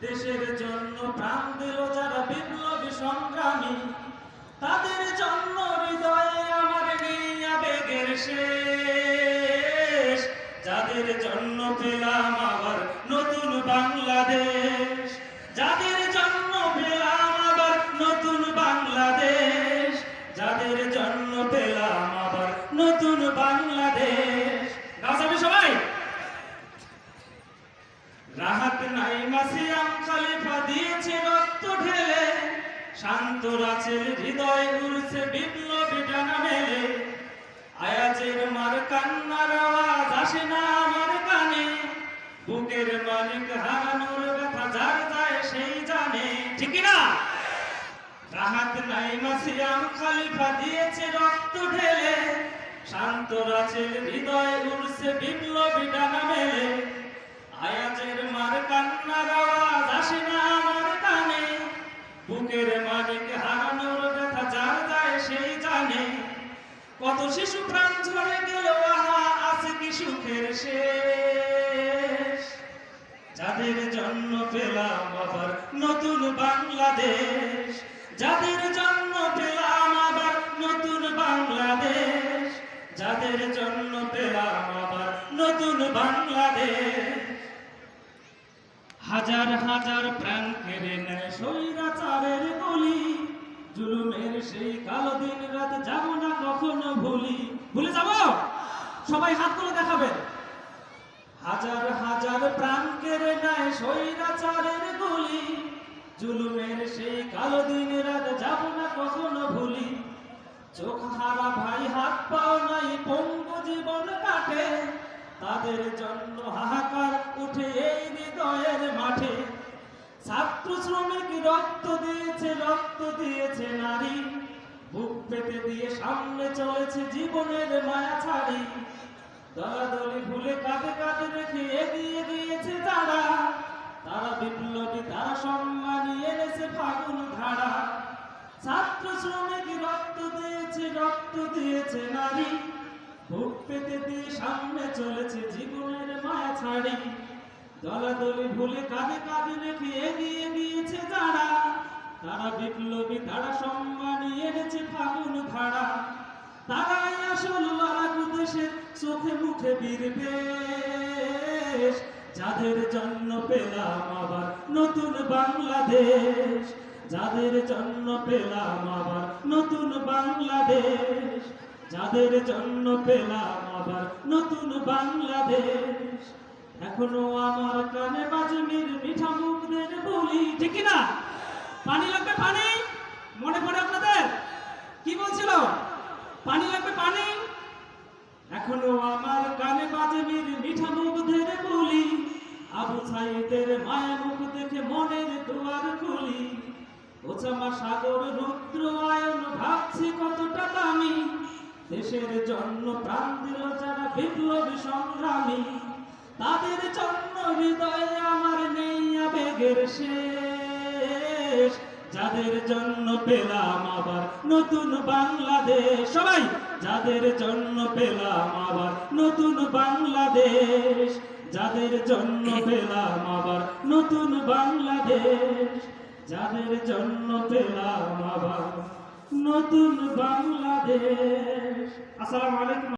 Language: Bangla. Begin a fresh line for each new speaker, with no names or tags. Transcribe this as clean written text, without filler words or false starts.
দেশের জন্য প্রাণ দিল যারা বিপ্লবী সংগ্রামী, তাদের জন্য হৃদয়ে আমার নেই আবেগের শেষ। যাদের জন্য পেলাম আবার নতুন বাংলাদেশ, যাদের জন্য পেলাম আবার নতুন বাংলাদেশ, যাদের জন্য পেলাম আবার নতুন বাংলাদেশ। গাছাবি সবাই। রাহাত নাইমা সিয়াম খলিফা দিয়েছে রক্ত ঢেলে, শান্ত রাছের হৃদয় উড়ছে বিপ্লবী ডানা মেলে। আয়াজের মার কান্নার আওয়াজ আসে না আমার কানে, বুকের মানিক হারানোর ব্যথা যার যায় সেই জানে, ঠিক না? রাহাত নাইমা সিয়াম খলিফা দিয়েছে রক্ত ঢেলে, শান্ত রাছের হৃদয় উড়ছে বিপ্লবী ডানা মেলে। আয়াজের মার কান্নার আওয়াজ আসে না আমার কানে, বুকের মানিক হারানোর ব্যথা যার যায় সেই জানে। কত শিশু প্রাণ ঝরে গেল, আহা আছে কি সুখের শেষ। যাদের জন্য পেলাম আবার নতুন বাংলাদেশ, যাদের জন্য পেলাম আবার নতুন বাংলাদেশ, যাদের জন্য পেলাম আবার নতুন বাংলাদেশ। হাজার হাজার প্রাণ কেড়ে নেয় স্বৈরাচারের গুলি, জুলুমের সেই কালো দিন রাত যাব না কখনো ভুলি। ভুলে যাব? সবাই হাতগুলো দেখাবেন। হাজার হাজার প্রাণ কেড়ে নেয় স্বৈরাচারের গুলি, জুলুমের সেই কালো দিন রাত যাব না কখনো ভুলি। চোখ হারা ভাই হাত পাও নাই পঙ্গু জীবন কাটে, তাদের জন্য হাহাকার উঠে এই হৃদয়ের মাঠে। ছাত্র শ্রমিক রক্ত দিয়েছে নারী, বুক পেতে দিয়ে সামনে চলেছে জীবনের মায়া ছাড়ি। দলাদলি ভুলে কাঁধে কাঁধে রেখে এগিয়ে গিয়েছে তারা, তারা বিপ্লবী, তারা সম্মানী এনেছে ফাগুন ধারা। ছাত্র শ্রমিক রক্ত দিয়েছে নারী, বুক পেতে দিয়ে সামনে চলেছে জীবনের মায়া ছাড়ি। দলাদলি ভুলে কাঁধে কাঁধে রেখে এগিয়ে গিয়েছে যারা, তারা বিপ্লবী, তারা সম্মানী এনেছে ফাগুন ধারা। তারাই আসল লড়াকু দেশের চোখে মুখে বীর বেশ। যাদের জন্য পেলাম আবার নতুন বাংলাদেশ, যাদের জন্য পেলাম আবার নতুন বাংলাদেশ, যাদের জন্য পেলাম আবার নতুন বাংলাদেশ। এখনো আমার কানে বাজে মীর মিঠা মুখদের বলি, ঠিক না? পানি লাগবে পানি, মনে পড়ে আপনাদের কি বলছিল? পানি লাগবে পানি। এখনো আমার কানে বাজে মীর মিঠা মুখদের বলি, আবু সাইদের মায়া মুখ দেখে মনের দুয়ার খুলি। ওচামা সাগর রুদ্র আয়ন ভাবছি কতটা দামি, দেশের জন্য প্রাণ দিল যারা বিপ্লবী সংগ্রামী, তাদের জন্য হৃদয়ে আমার নেই আবেগের শেষ। যাদের জন্য পেলাম আবার নতুন বাংলাদেশ, সবাই যাদের জন্য পেলাম আবার নতুন বাংলাদেশ, যাদের জন্য পেলাম আবার নতুন বাংলাদেশ, যাদের জন্য পেলাম আবার নতুন বাংলাদেশ। আসসালামু আলাইকুম।